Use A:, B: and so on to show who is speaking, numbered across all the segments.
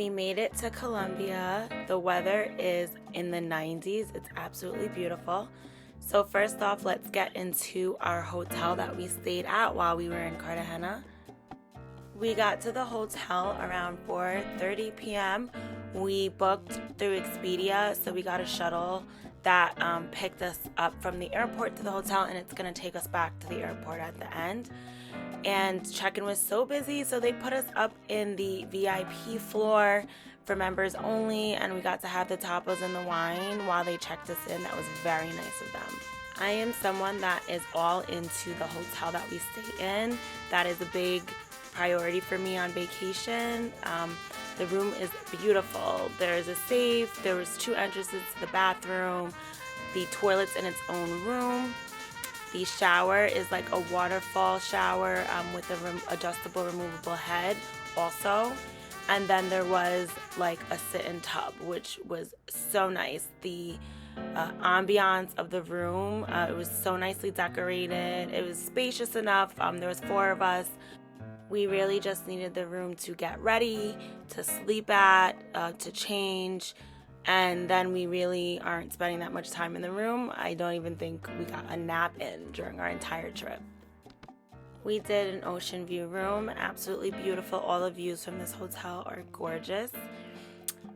A: We made it to Colombia. The weather is in the 90s. It's absolutely beautiful. So first off, let's get into our hotel that we stayed at while we were in Cartagena. We got to the hotel around 4:30 p.m. We booked through Expedia, so we got a shuttle that picked us up from the airport to the hotel, and it's going to take us back to the airport at the end. And check-in was so busy, so they put us up in the VIP floor for members only, and we got to have the tapas and the wine while they checked us in. That was very nice of them. I am someone that is all into the hotel that we stay in. That is a big priority for me on vacation. The room is beautiful. There's a safe, there was 2 entrances to the bathroom, the toilet's in its own room. The shower is like a waterfall shower with a adjustable removable head also. And then there was like a sit-in tub, which was so nice. The ambiance of the room, it was so nicely decorated. It was spacious enough. There was 4 of us. We really just needed the room to get ready, to sleep at, to change. And then we really aren't spending that much time in the room. I don't even think we got a nap in during our entire trip. We did an ocean view room, absolutely beautiful. All the views from this hotel are gorgeous.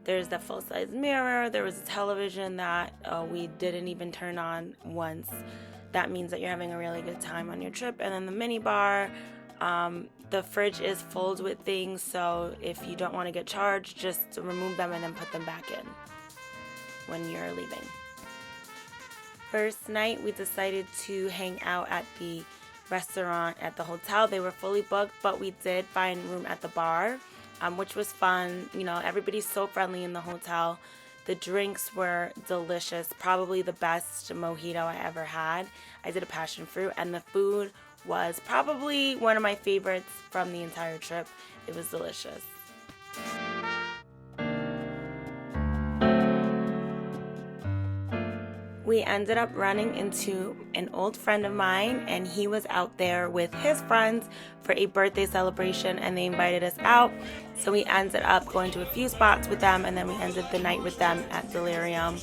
A: There's the full-size mirror. There was a television that we didn't even turn on once. That means that you're having a really good time on your trip. And then the mini bar. The fridge is filled with things, so if you don't want to get charged, just remove them and then put them back in when you're leaving. First night, we decided to hang out at the restaurant at the hotel. They were fully booked, but we did find room at the bar, which was fun. You know, everybody's so friendly in the hotel. The drinks were delicious, probably the best mojito I ever had. I did a passion fruit, and the food was probably one of my favorites from the entire trip. It was delicious. We ended up running into an old friend of mine, and he was out there with his friends for a birthday celebration, and they invited us out. So we ended up going to a few spots with them, and then we ended the night with them at Delirium,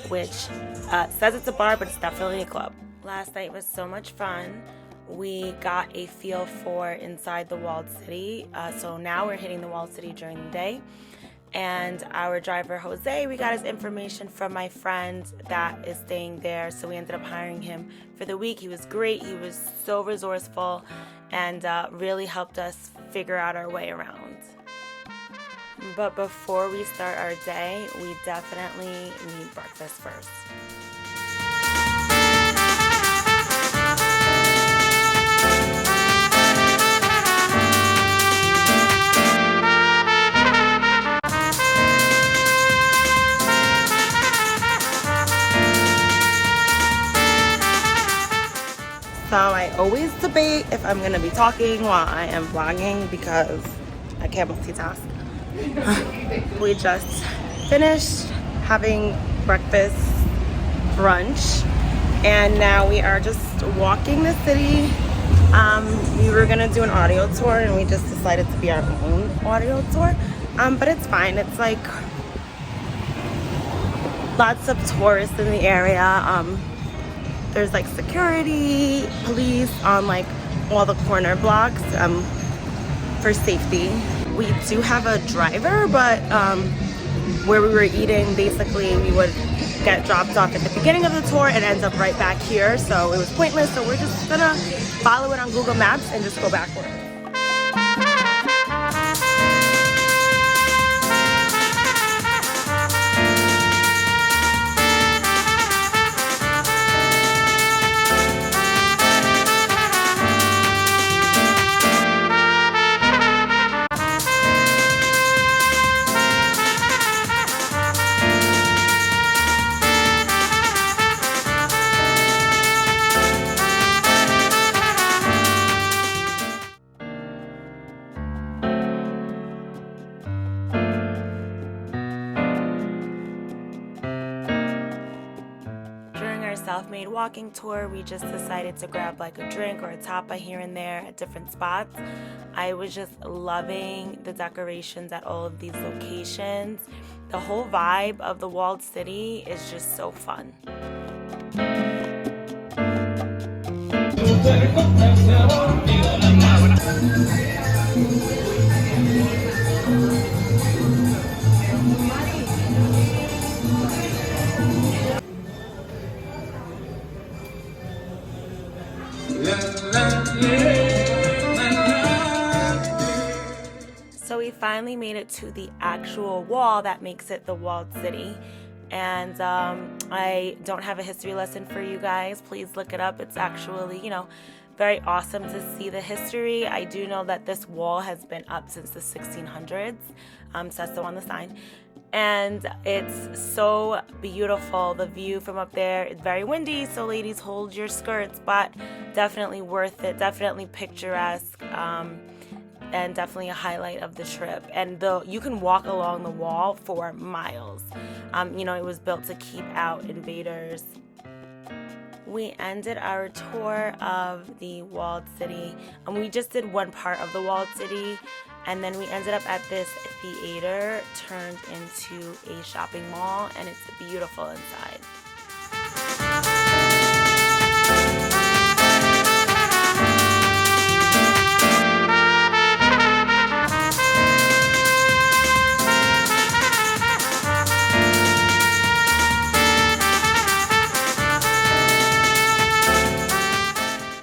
A: which says it's a bar, but it's definitely a club. Last night was so much fun. We got a feel for inside the walled city. So now we're hitting the walled city during the day. And our driver, Jose, we got his information from my friend that is staying there. So we ended up hiring him for the week. He was great. He was so resourceful and really helped us figure out our way around. But before we start our day, we definitely need breakfast first. So I always debate if I'm going to be talking while I am vlogging because I can't multitask. We just finished having breakfast, brunch, and now we are just walking the city. We were going to do an audio tour and we just decided to be our own audio tour. But it's fine. It's like lots of tourists in the area. There's like security, police on like all the corner blocks for safety. We do have a driver, but where we were eating, basically we would get dropped off at the beginning of the tour and end up right back here. So it was pointless. So we're just gonna follow it on Google Maps and just go backwards. self-made walking tour, we just decided to grab like a drink or a tapa here and there at different spots. I was just loving the decorations at all of these locations. The whole vibe of the walled city is just so fun. So we finally made it to the actual wall that makes it the walled city. And I don't have a history lesson for you guys. Please look it up. It's actually, you know, very awesome to see the history. I do know that this wall has been up since the 1600s. Says so on the sign. And it's so beautiful. The view from up there, it's very windy, so ladies, hold your skirts, but definitely worth it, definitely picturesque, and definitely a highlight of the trip. And you can walk along the wall for miles. You know, it was built to keep out invaders. We ended our tour of the walled city, and we just did one part of the walled city, and then we ended up at this theater turned into a shopping mall, and it's beautiful inside.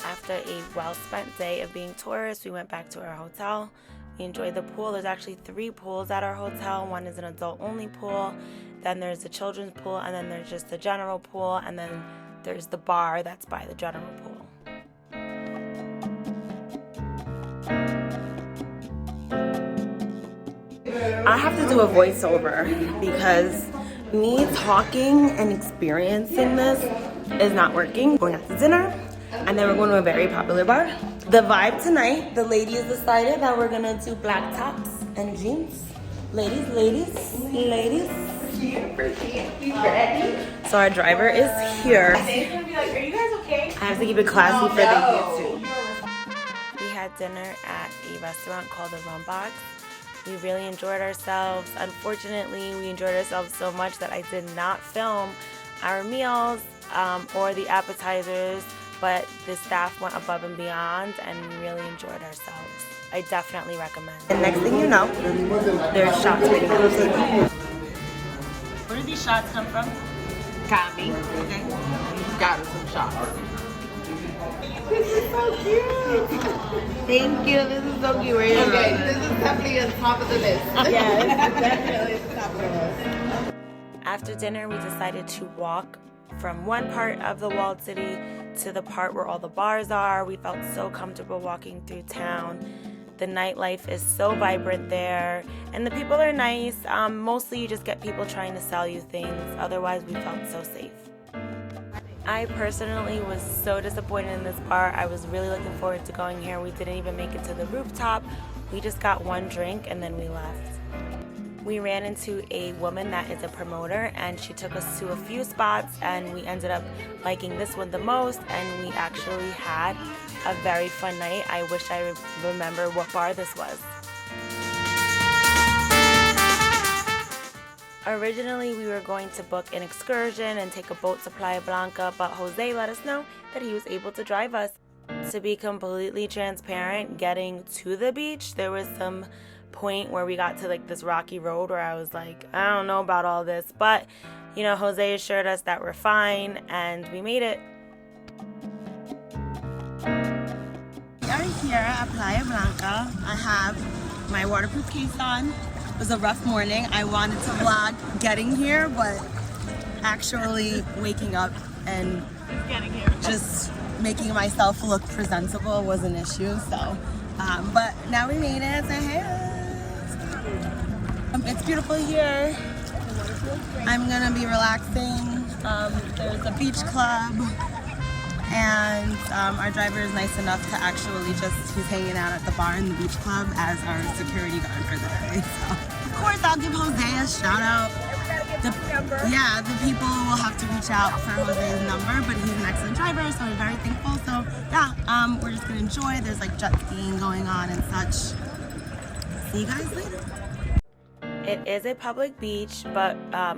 A: After a well-spent day of being tourists, we went back to our hotel. We enjoyed the pool. There's actually 3 pools at our hotel. One is an adult-only pool, then there's the children's pool, and then there's just the general pool, and then there's the bar that's by the general pool. I have to do a voiceover because me talking and experiencing this is not working. We're going out to dinner, and then we're going to a very popular bar. The vibe tonight, the ladies decided that we're gonna do black tops and jeans. Ladies. You ready? So our driver is here.
B: They're gonna be like, are you guys okay?
A: I have to keep it classy for the YouTube. We had dinner at a restaurant called the Rum Box. We really enjoyed ourselves. Unfortunately, we enjoyed ourselves so much that I did not film our meals or the appetizers, but the staff went above and beyond, and we really enjoyed ourselves. I definitely recommend. And next thing you know, there's shots waiting on the table. Where do these shots come from?
B: Copy.
A: Okay.
B: Got us some shots.
C: This is so cute.
A: Thank you. This is so cute.
C: Okay, this is definitely on top of the list.
A: Yes,
C: Definitely on top of the list.
A: After dinner, we decided to walk from one part of the walled city to the part where all the bars are. We felt so comfortable walking through town. The nightlife is so vibrant there, and the people are nice. Mostly you just get people trying to sell you things. Otherwise, we felt so safe. I personally was so disappointed in this bar. I was really looking forward to going here. We didn't even make it to the rooftop. We just got one drink and then we left. We ran into a woman that is a promoter, and she took us to a few spots, and we ended up liking this one the most, and we actually had a very fun night. I wish I remember what bar this was. Originally, we were going to book an excursion and take a boat to Playa Blanca, but Jose let us know that he was able to drive us. To be completely transparent, getting to the beach, there was some point where we got to like this rocky road where I was like, I don't know about all this, but you know, Jose assured us that we're fine, and we made it. We are here at Playa Blanca. I have my waterproof case on. It was a rough morning. I wanted to vlog getting here, but actually waking up and
B: Getting here.
A: just making myself look presentable was an issue. So, but now we made it. Say hey. It's beautiful here. I'm gonna be relaxing. There's a beach club, and our driver is nice enough to actually he's hanging out at the bar in the beach club as our security guard for the day. So, of course, I'll give Jose a shout out. the people will have to reach out for Jose's number, but he's an excellent driver, so we're very thankful. So yeah, we're just gonna enjoy. There's like jet skiing going on and such. See you guys later. It is a public beach, but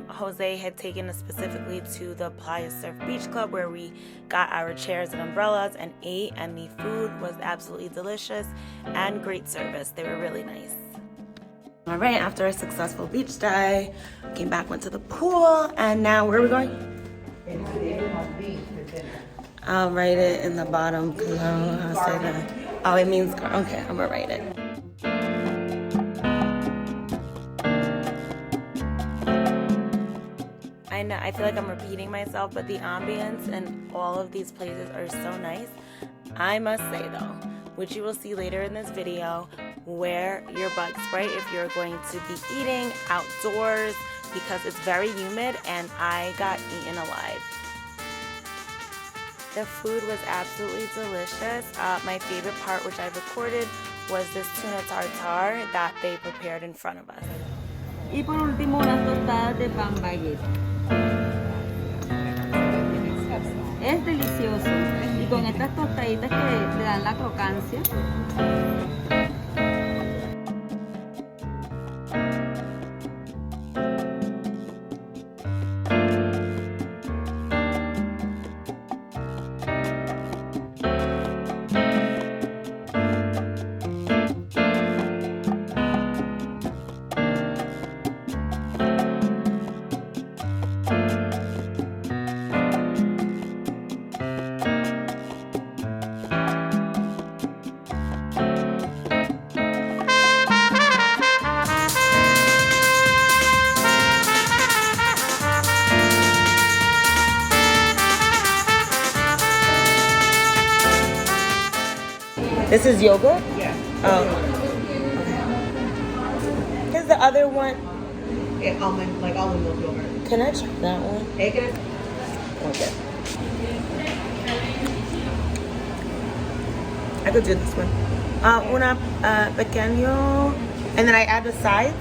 A: Jose had taken us specifically to the Playa Surf Beach Club where we got our chairs and umbrellas and ate, and the food was absolutely delicious and great service. They were really nice. All right, after a successful beach day, came back, went to the pool, and now where are we going? I'll write it in the bottom because I don't know how to say that. Oh, it means, okay, I'm gonna write it. I know, I feel like I'm repeating myself, but the ambience in all of these places are so nice. I must say though, which you will see later in this video, wear your bug spray if you're going to be eating outdoors because it's very humid and I got eaten alive. The food was absolutely delicious. My favorite part, which I recorded, was this tuna tartare that they prepared in front of us.
D: Y por último, unas tostadas de pan baguette. Es delicioso. Y con estas tostaditas que le dan la crocancia.
A: This is yogurt? Yeah. Oh. Here's the other one.
C: Yeah, almond milk yogurt.
A: Can I try that one?
C: Take it.
A: Okay. I could do this one. Una pequeño, and then I add the sides.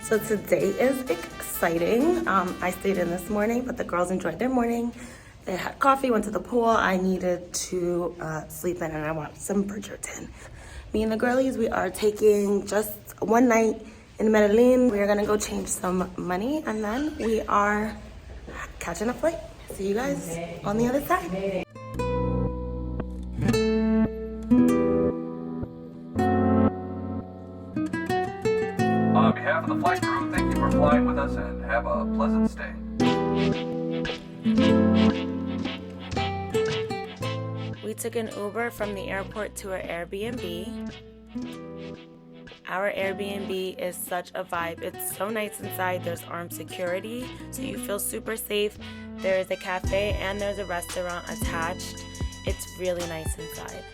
A: So today is exciting. I stayed in this morning, but the girls enjoyed their morning. They had coffee, went to the pool. I needed to sleep in and I watched some Bridgerton. Me and the girlies, we are taking just one night in Medellin. We are gonna go change some money and then we are catching a flight. See you guys on the other side.
E: On behalf of the flight crew, thank you for flying with us and have a pleasant stay.
A: We took an Uber from the airport to our Airbnb. Our Airbnb is such a vibe. It's so nice inside. There's armed security, so you feel super safe. There is a cafe and there's a restaurant attached. It's really nice inside.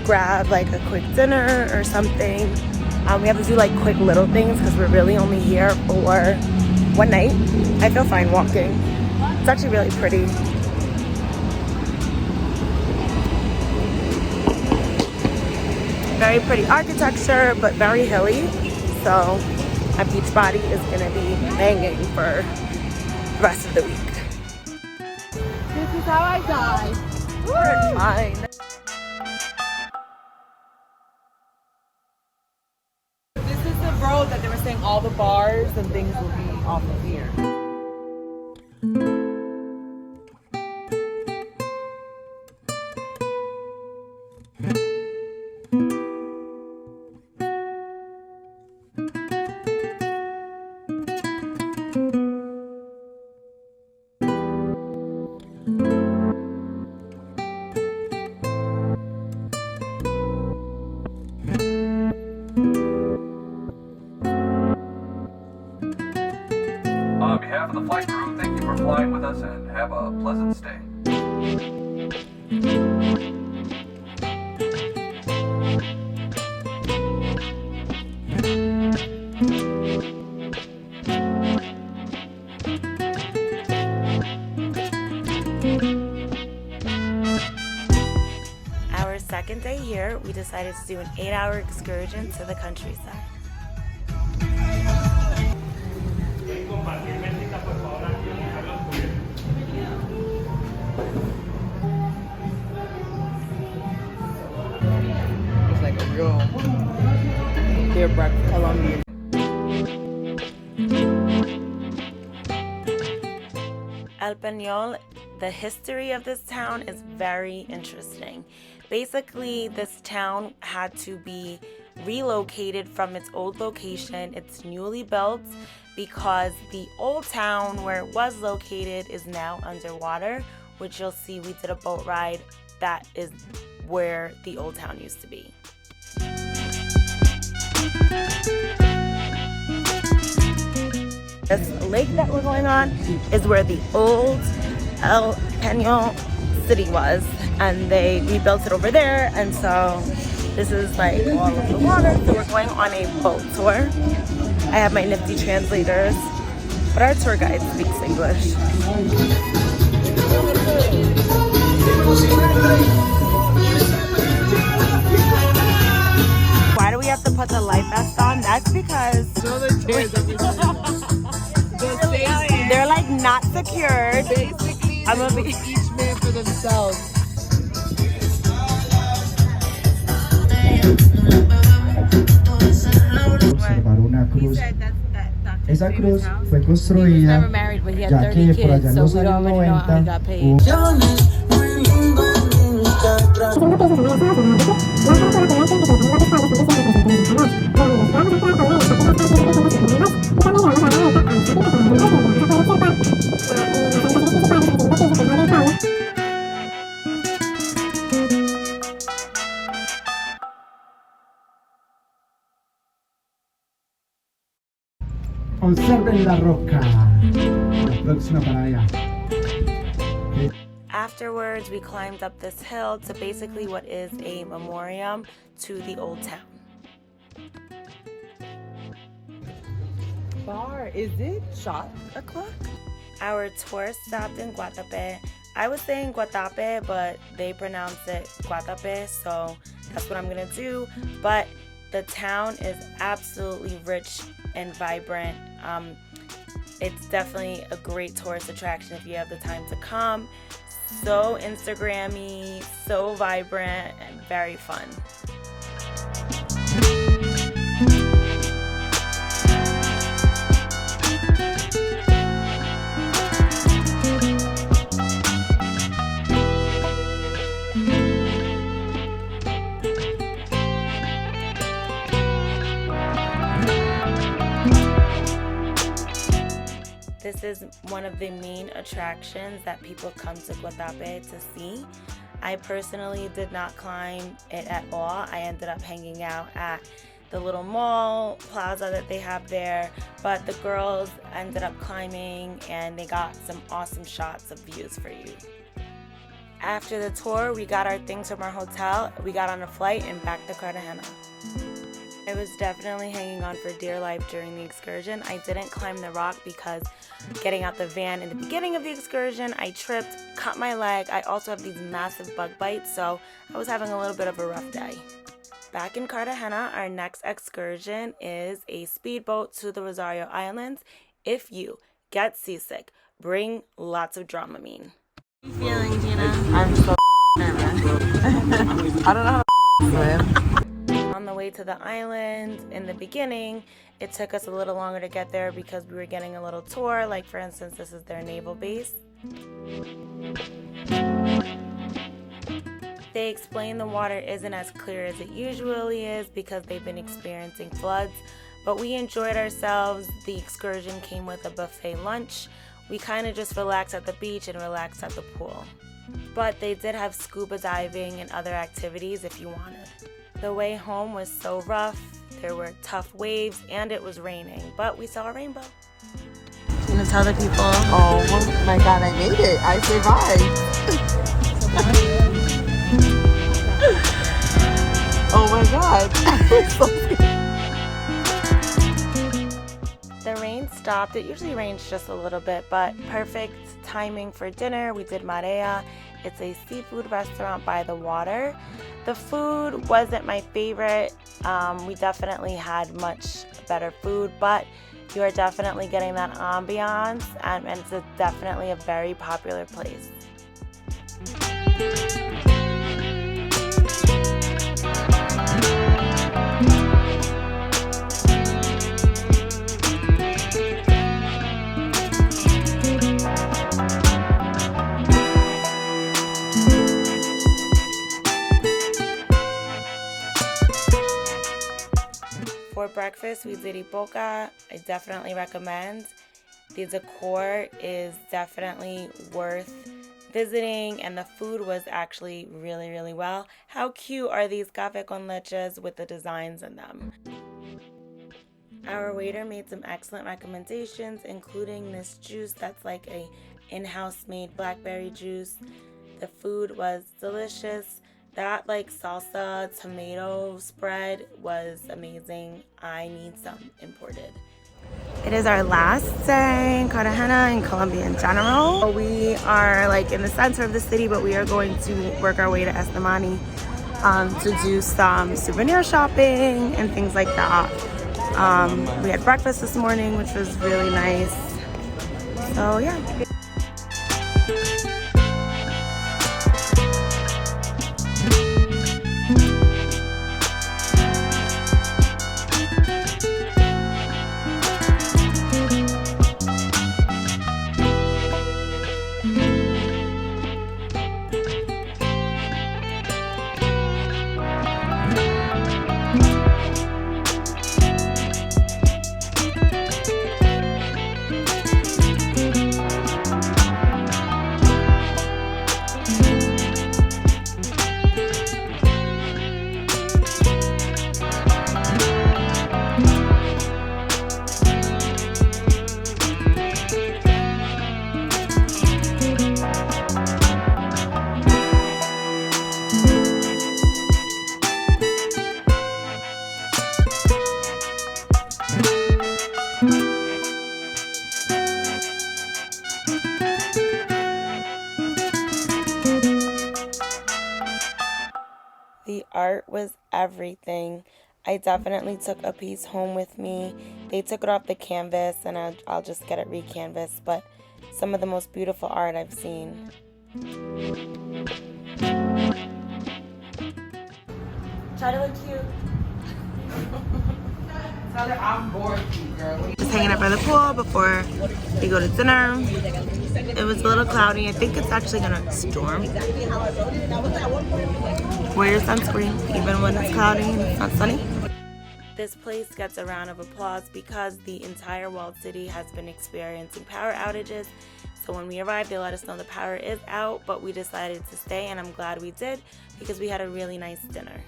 A: Grab like a quick dinner or something. We have to do like quick little things because we're really only here for one night. I feel fine walking. It's actually really pretty. Very pretty architecture, but very hilly. So my beach body is gonna be banging for the rest of the week.
C: This is how I die.
A: We're fine.
B: Road that they were saying all the bars and things will be off of here.
E: pleasant stay.
A: Our second day here, we decided to do an 8-hour excursion to the countryside.
C: It's like a real purebred Colombian.
A: El Peñol, the history of this town is very interesting. Basically, this town had to be relocated from its old location. It's newly built because the old town where it was located is now underwater, which you'll see we did a boat ride. That is where the old town used to be. This lake that we're going on is where the old El Peñol city was, and they rebuilt it over there, and so this is like all of the water. So we're going on a boat tour. I have my nifty translators, but our tour guide speaks English. Why do we have to put the life vest on? That's because they're like not secured.
C: Basically,
A: I'm gonna be
C: each man for themselves.
F: Observar una cruz. Esa cruz fue construida ya que por allá en los años 90 observen la roca. La próxima parada.
A: Afterwards, we climbed up this hill to basically what is a memoriam to the old town.
C: Bar, is it shot o'clock?
A: Our tour stopped in Guatape. I was saying Guatape, but they pronounce it Guatape, so that's what I'm gonna do. But the town is absolutely rich and vibrant. It's definitely a great tourist attraction if you have the time to come. So Instagrammy, so vibrant, and very fun. This is one of the main attractions that people come to Guatape to see. I personally did not climb it at all. I ended up hanging out at the little mall plaza that they have there, but the girls ended up climbing and they got some awesome shots of views for you. After the tour, we got our things from our hotel, we got on a flight and back to Cartagena. I was definitely hanging on for dear life during the excursion. I didn't climb the rock because getting out the van in the beginning of the excursion, I tripped, cut my leg. I also have these massive bug bites, so I was having a little bit of a rough day. Back in Cartagena, our next excursion is a speedboat to the Rosario Islands. If you get seasick, bring lots of Dramamine. How are you feeling, Gina?
C: I'm so nervous. I don't know how to swim.
A: On the way to the island, in the beginning, it took us a little longer to get there because we were getting a little tour. Like, for instance, this is their naval base. They explain the water isn't as clear as it usually is because they've been experiencing floods, but we enjoyed ourselves. The excursion came with a buffet lunch. We kind of just relaxed at the beach and relaxed at the pool. But they did have scuba diving and other activities if you wanted. The way home was so rough, there were tough waves, and it was raining, but we saw a rainbow. gonna tell the people?
B: Oh my god, I made it. I survived. Oh my god.
A: The rain stopped. It usually rains just a little bit, but perfect timing for dinner. We did Marea. It's a seafood restaurant by the water. The food wasn't my favorite. We definitely had much better food, but you are definitely getting that ambiance, and it's definitely a very popular place. For breakfast, we did Epoca. I definitely recommend. The decor is definitely worth visiting, and the food was actually really, really well. How cute are these café con leches with the designs in them? Our waiter made some excellent recommendations, including this juice that's like a in-house made blackberry juice. The food was delicious. That like salsa tomato spread was amazing. I need some imported. It is our last day in Cartagena and Colombia in general. We are like in the center of the city, but we are going to work our way to Estamani to do some souvenir shopping and things like that. We had breakfast this morning, which was really nice. So yeah. The art was everything. I definitely took a piece home with me. They took it off the canvas, and I'll just get it re-canvassed, but some of the most beautiful art I've seen. Try to look cute.
B: Tell her I'm bored, girl.
A: Just hanging out by the pool before we go to dinner. It was a little cloudy. I think it's actually gonna storm. Wear your sunscreen, even when it's cloudy and it's not sunny. This place gets a round of applause because the entire walled city has been experiencing power outages. So when we arrived, they let us know the power is out, but we decided to stay, and I'm glad we did because we had a really nice dinner.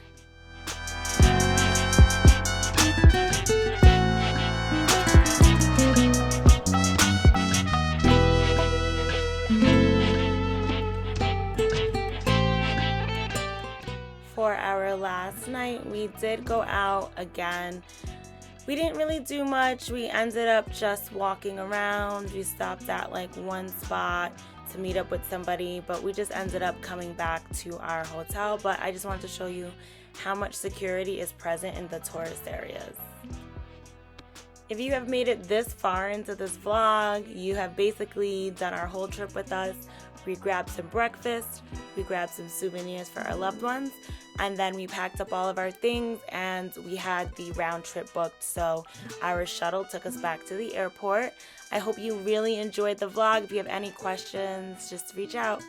A: For our last night, we did go out again. We didn't really do much. We ended up just walking around. We stopped at like one spot to meet up with somebody, but we just ended up coming back to our hotel. But I just wanted to show you how much security is present in the tourist areas. If you have made it this far into this vlog, you have basically done our whole trip with us. We grabbed some breakfast, we grabbed some souvenirs for our loved ones, and then we packed up all of our things and we had the round trip booked. So our shuttle took us back to the airport. I hope you really enjoyed the vlog. If you have any questions, just reach out.